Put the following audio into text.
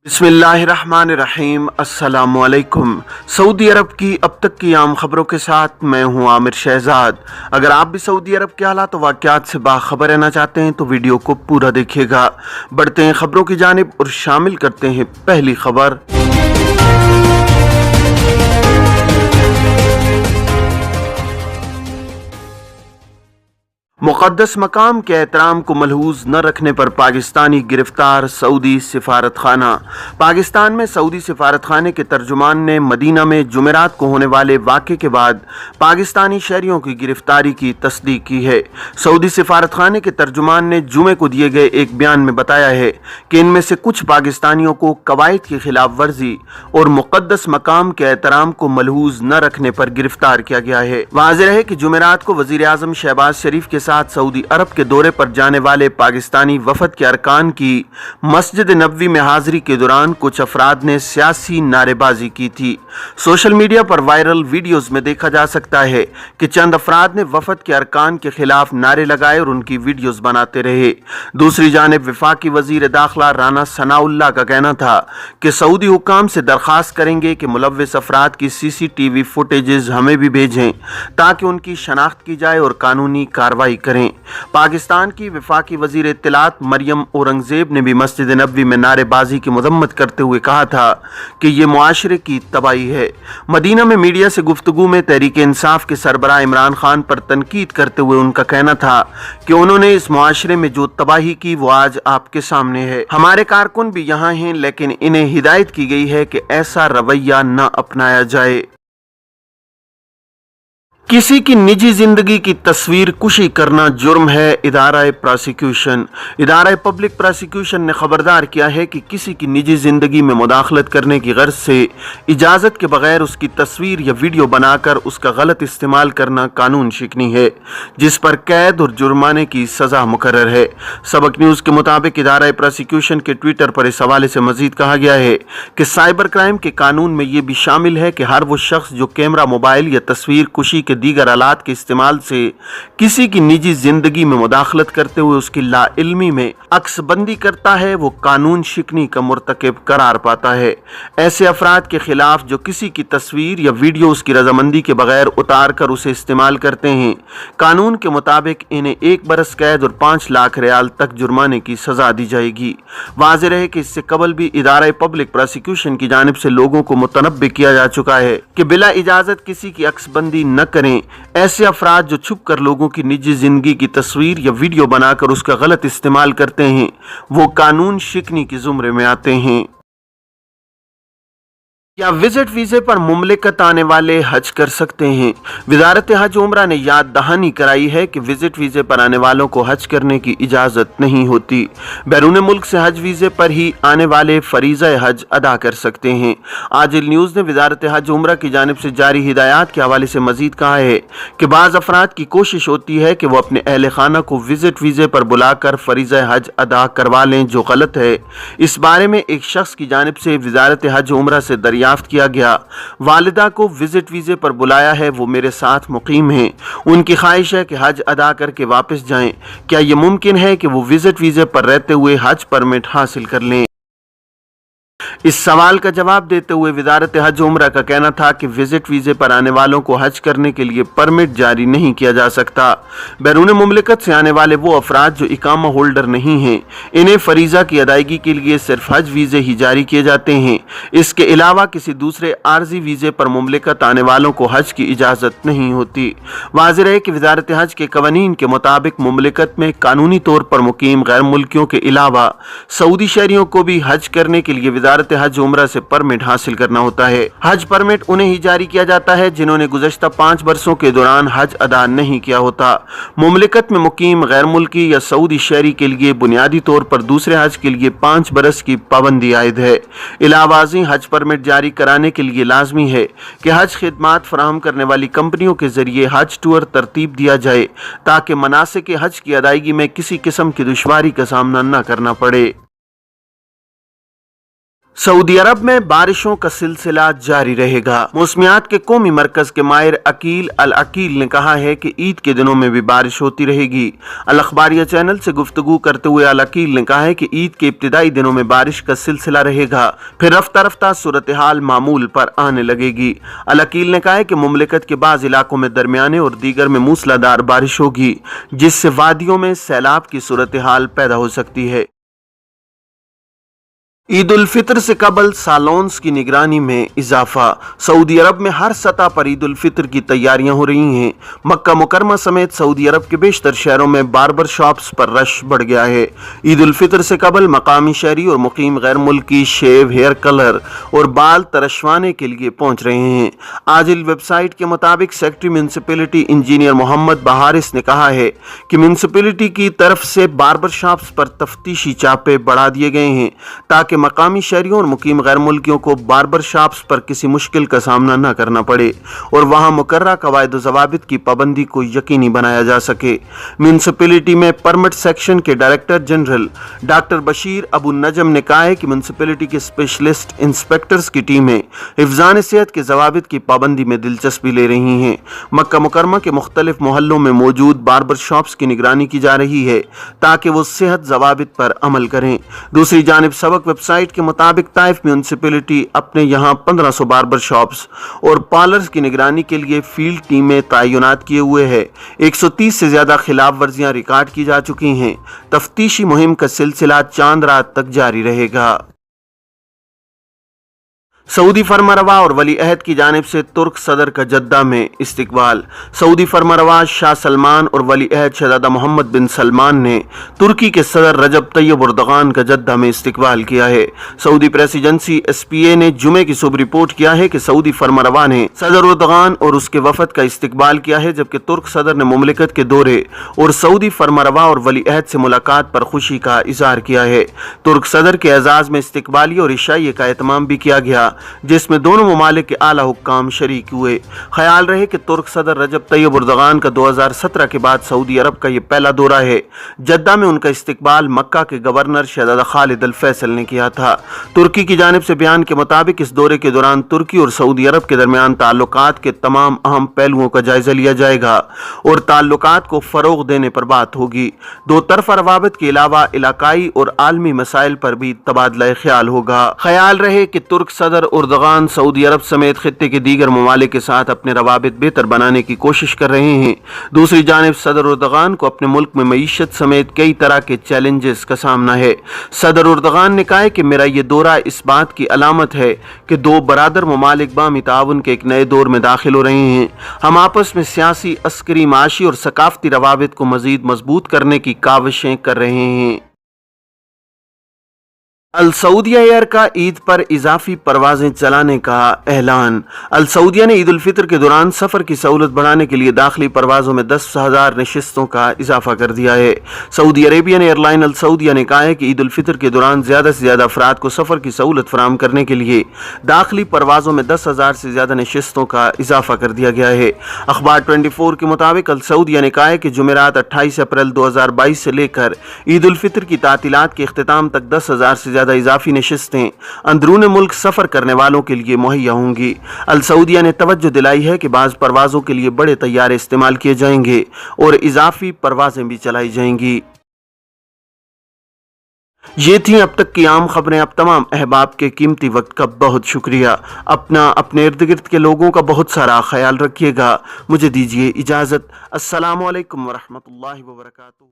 बिस्मिल्लाहिर्रहमानिर्रहीम। अस्सलामुअलैकुम। सऊदी अरब की अब तक की आम खबरों के साथ मैं हूं आमिर शहजाद। अगर आप भी सऊदी अरब के हालात वाक़यात से बाखबर रहना चाहते हैं तो वीडियो को पूरा देखिएगा। बढ़ते हैं खबरों की जानिब और शामिल करते हैं पहली खबर। मुक़द्दस मकाम के एहतराम को मलहूज न रखने पर पाकिस्तानी गिरफ्तार सऊदी सिफारत खाना। पाकिस्तान में सऊदी सिफारत खाने के तर्जुमान ने मदीना में जुमेरात को होने वाले वाक़े के बाद पाकिस्तानी शहरियों की गिरफ्तारी की तस्दीक की है। सऊदी सिफारत खाने के तर्जुमान ने जुमे को दिए गए एक बयान में बताया है कि इनमें से कुछ पाकिस्तानियों को कवायद की खिलाफ वर्जी और मुक़द्दस मकाम के एहतराम को मलहूज न रखने पर गिरफ्तार किया गया है। वाज़ेह है कि जुमेरात को वज़ीर आज़म शहबाज शरीफ के साथ सऊदी अरब के दौरे पर जाने वाले पाकिस्तानी वफद के अरकान की मस्जिद नबवी में हाजिरी के दौरान कुछ अफराद ने सियासी नारेबाजी की थी। सोशल मीडिया पर वायरल वीडियोस में देखा जा सकता है कि चंद अफराद ने वफद के अरकान के खिलाफ नारे लगाए और उनकी वीडियोस बनाते रहे। दूसरी जानिब वफाकी वजीर दाखिला राना सनाउल्लाह का कहना था कि सऊदी हुक्काम से दरख्वास्त करेंगे कि मुलव्विस अफराद की CCTV फुटेजेस हमें भी भेजें ताकि उनकी शनाख्त की जाए और कानूनी कार्रवाई करें। पाकिस्तान की वफाकी वजीर इत्तलात मरियम औरंगजेब ने भी मस्जिद नबवी में नारेबाजी की मजम्मत करते हुए कहा था कि ये मुआशरे की तबाही है। मदीना में मीडिया से गुफ्तगू में तहरीक इंसाफ के सरबराह इमरान खान पर तनकीद करते हुए उनका कहना था कि उन्होंने इस मुआशरे में जो तबाही की वो आज आपके सामने है। हमारे कारकुन भी यहाँ हैं, लेकिन इन्हें हिदायत की गई है कि ऐसा रवैया न अपनाया जाए। किसी की निजी जिंदगी की तस्वीर कुशी करना जुर्म है। इदारा पब्लिक प्रोसिक्यूशन ने खबरदार किया है कि किसी की निजी जिंदगी में मुदाखलत करने की गर्ज से इजाज़त के बगैर उसकी तस्वीर या वीडियो बनाकर उसका गलत इस्तेमाल करना कानून शिकनी है, जिस पर कैद और जुर्माने की सज़ा मुकर्रर है। सबक न्यूज़ के मुताबिक इदारा प्रोसिक्यूशन के ट्विटर पर इस हवाले से मजीद कहा गया है कि साइबर क्राइम के कानून में ये भी शामिल है कि हर वो शख्स जो कैमरा, मोबाइल या तस्वीर कुशी के दीगर आलात के इस्तेमाल से किसी की निजी जिंदगी में मुदाखलत करते हुए उसकी लाइल्मी में अक्सबंदी करता है, वो कानून शिकनी का मुर्तकिब करार पाता है। ऐसे अफराद के खिलाफ जो किसी की तस्वीर या वीडियो उसकी रजामंदी के बगैर उतार कर उसे इस्तेमाल करते हैं, कानून के मुताबिक इन्हें 1 बरस कैद और 5 लाख रियाल तक जुर्माने की सजा दी जाएगी। वाज़ेह रहे कि इससे कबल भी इदारा पब्लिक प्रोसिक्यूशन की जानिब से लोगों को मुतनब्बे किया जा चुका है कि बिला इजाजत किसी की अक्सबंदी न करें। ऐसे अफराद जो छुप कर लोगों की निजी जिंदगी की तस्वीर या वीडियो बनाकर उसका गलत इस्तेमाल करते हैं, वो कानून शिकनी के जुमरे में आते हैं। क्या विजिट वीज़े पर मुमलिकत आने वाले हज कर सकते हैं? वजारत हज उम्रा ने याद दहानी कराई है कि विजिट वीज़े पर आने वालों को हज करने की इजाज़त नहीं होती। बैरून मुल्क से हज वीज़े पर ही आने वाले फरीज़ा हज अदा कर सकते हैं। आजिल न्यूज़ ने वजारत हज उम्रा की जानिब से जारी हिदायत के हवाले से मजीद कहा है कि बाज़ अफराद की कोशिश होती है कि वो अपने अहल खाना को विजिट वीज़े पर बुलाकर फरीज़ा हज अदा करवा लें, जो गलत है। इस बारे में एक शख्स की जानिब से वजारत हज उम्रा से दरियाफ्त किया गया। वालिदा को विजिट वीज़े पर बुलाया है, वो मेरे साथ मुकीम हैं। उनकी ख्वाहिश है कि हज अदा करके वापस जाएं। क्या ये मुमकिन है कि वो विजिट वीज़े पर रहते हुए हज परमिट हासिल कर लें? इस सवाल का जवाब देते हुए वजारत हज उम्रा का कहना था कि विजिट वीज़े पर आने वालों को हज करने के लिए परमिट जारी नहीं किया जा सकता। बैरून मुमलिकत से आने वाले वो अफराद जो इकामा होल्डर नहीं हैं, इन्हें फरीज़ा की अदायगी के लिए सिर्फ हज वीज़े ही जारी किए जाते हैं। इसके अलावा किसी दूसरे आर्जी वीज़े पर मुमलिकत आने वालों को हज की इजाज़त नहीं होती। वाज़ेह है कि वजारत हज के कवानीन के मुताबिक मुमलिकत में कानूनी तौर पर मुकीम गैर मुल्कियों के अलावा सऊदी शहरियों को भी हज करने के लिए वजारत हज उम्रा से परमिट हासिल करना होता है। हज परमिट उन्हें ही जारी किया जाता है जिन्होंने गुज़श्ता 5 बरसों के दौरान हज अदा नहीं किया होता। मुमलिकत में मुकीम गैर मुल्की या सऊदी शहरी के लिए बुनियादी तौर पर दूसरे हज के लिए 5 बरस की पाबंदी आयद है। इलावाज़ी हज परमिट जारी कराने के लिए लाजमी है कि हज खिदमात फराहम करने वाली कंपनियों के जरिए हज टूर तरतीब दिया जाए ताकि मनासिक हज की अदायगी में किसी किस्म की दुश्वारी का सामना न करना पड़े। सऊदी अरब में बारिशों का सिलसिला जारी रहेगा। मौसमियात के कौमी मरकज के माहिर अकील अल अकील ने कहा है कि ईद के दिनों में भी बारिश होती रहेगी। अल अखबारिया चैनल से गुफ्तगू करते हुए अल अकील ने कहा है कि ईद के इब्तिदाई दिनों में बारिश का सिलसिला रहेगा, फिर रफ्ता रफ्ता सूरत हाल मामूल पर आने लगेगी। अल अकील ने कहा है कि मुमलिकत के बाज़ इलाकों में दरमियाने और दीगर में मूसलाधार बारिश होगी, जिससे वादियों में सैलाब की सूरत हाल पैदा हो सकती है। ईद उल फितर से कबल सालोन्स की निगरानी में इजाफा। सऊदी अरब में हर सतह पर ईद उल फितर की तैयारियां हो रही हैं। मक्का मुकरमा समेत सऊदी अरब के बेशतर शहरों में बार्बर शॉप्स पर रश बढ़ गया है। ईद उल फितर से कबल मकामी शहरी और मुकीम गैर मुल्की शेव, हेयर कलर और बाल तरशवाने के लिए पहुंच रहे हैं। आजिल वेबसाइट के मुताबिक सेक्रेटरी म्यूनसिपैलिटी इंजीनियर मोहम्मद बहारिस ने कहा है कि म्यूनसिपैलिटी की तरफ से बार्बर शॉप्स पर तफ्तीशी चापे बढ़ा दिए गए हैं ताकि मकामी शहरियों और मुकीम गैर मुल्कियों को बार्बर शॉप्स पर किसी मुश्किल का सामना न करना पड़े और वहां मुकर्ररा कवायद ज़वाबित की पाबंदी को यकीनी बनाया जा सके। म्यूनसिपैलिटी में परमिट सेक्शन के director general doctor Bashir Abu Najm ने कहा है कि म्यूनसिपैलिटी के स्पेशलिस्ट इंस्पेक्टर्स की टीमें हिफ्ज़ान सेहत के ज़वाबित की पाबंदी में दिलचस्पी ले रही हैं। मक्का मुकरमा के मुख्तलिफ मोहल्लों में मौजूद बार्बर शॉप्स की निगरानी की जा रही है ताकि वो सेहत ज़वाबित पर अमल करें। दूसरी जानिब सबक वेबसाइट के मुताबिक ताइफ म्यूनसिपैलिटी अपने यहाँ 1500 बार्बर शॉप्स और पार्लर्स की निगरानी के लिए फील्ड टीमें तैनात किए हुए है। 130 से ज्यादा खिलाफ वर्जियां रिकॉर्ड की जा चुकी हैं। तफ्तीशी मुहिम का सिलसिला चांद रात तक जारी रहेगा। सऊदी फरमारवा और वली अहद की जानिब से तुर्क सदर का जद्दा में इस्तकबाल। सऊदी फरमारवा शाह सलमान और वली अहद शहजादा मोहम्मद बिन सलमान ने तुर्की के सदर रजब तैयब एर्दोगान का जद्दा में इस्तकबाल किया है। सऊदी प्रेस एजेंसी SPA ने जुमे की सुबह रिपोर्ट किया है कि सऊदी फरमारवा ने सदर एर्दोगान और उसके वफद का इस्तकबाल किया है, जबकि तुर्क सदर ने मुमलिकत के दौरे और सऊदी फरमारवा और वली अहद से मुलाकात पर खुशी का इजहार किया है। तुर्क सदर के एजाज में इस्तकबाली और इशाइये का एहतमाम भी किया गया, जिसमें दोनों ममालिक के आला हुक्काम शरीक हुए। ख्याल रहे कि तुर्क सदर रजब तैयब एर्दोगान का 2017 के बाद सऊदी अरब का ये पहला दौरा है। जद्दा में उनका इस्तकबाल मक्का के गवर्नर शहजादा खालिद अल फैसल ने किया था। तुर्की की जानिब से बयान के मुताबिक इस दौरे के दौरान तुर्की और सऊदी अरब के दरमियान ताल्लुकात के तमाम अहम पहलुओं का जायजा लिया जाएगा और ताल्लुकात को फरोग देने पर बात होगी। दो तरफा रवाबित के अलावा इलाकाई और आलमी मसाइल पर भी तबादला ख्याल होगा। ख्याल रहे कि तुर्क सदर एर्दोगान सऊदी अरब समेत खित्ते के दीगर ममालिक के साथ अपने रवाबित बेहतर बनाने की कोशिश कर रहे हैं। दूसरी जानिब सदर एर्दोगान को अपने मुल्क में मईशत समेत कई तरह के चैलेंजेस का सामना है। सदर एर्दोगान ने कहा है कि मेरा ये दौरा इस बात की अलामत है कि दो बरादर ममालिक बामी ताउन के एक नए दौर में दाखिल हो रहे हैं। हम आपस में सियासी, अस्करी, माशी और सकाफती रवाबित को मजीद मजबूत करने की काविशें कर रहे हैं। अल सऊदिया एयर का ईद पर इजाफी परवाजें चलाने का ऐलान। अल सऊदिया ने ईद उल फितर के दौरान सफर की सहूलत बढ़ाने के लिए दाखिली परवाजों में 10,000 नशिस्तों का इजाफा कर दिया है। सऊदी अरेबियन एयरलाइन अल सऊदिया ने कहा है कि ईद उल फितर के दौरान ज्यादा से ज्यादा अफराद को सफर की सहूलत फराहम करने के लिए दाखिली परवाजों में 10,000 से ज्यादा नशिस्तों का इजाफा कर दिया गया है। अखबार 24 के मुताबिक अल सऊदिया ने कहा है कि जुमेरात 28 अप्रैल 2022 से लेकर ईद उल फितर की तातीलात के इख्तिताम तक 10,000 से इजाफी नशिस्तें अंदरून मुल्क सफर करने वालों के लिए मुहैया होंगी। अल सऊदिया ने तवज्जो दिलाई है कि बाज़ परवाजों के लिए बड़े तैयारे इस्तेमाल किए जाएंगे और इजाफी परवाजें भी चलाई जाएंगी। ये थी अब तक की आम खबरें। अब तमाम अहबाब के कीमती वक्त का बहुत शुक्रिया। अपना, अपने इर्द गिर्द के लोगों का बहुत सारा ख्याल रखिएगा। मुझे दीजिए इजाज़त। अस्सलामु अलैकुम वरहमतुल्लाहि वबरकातुहू।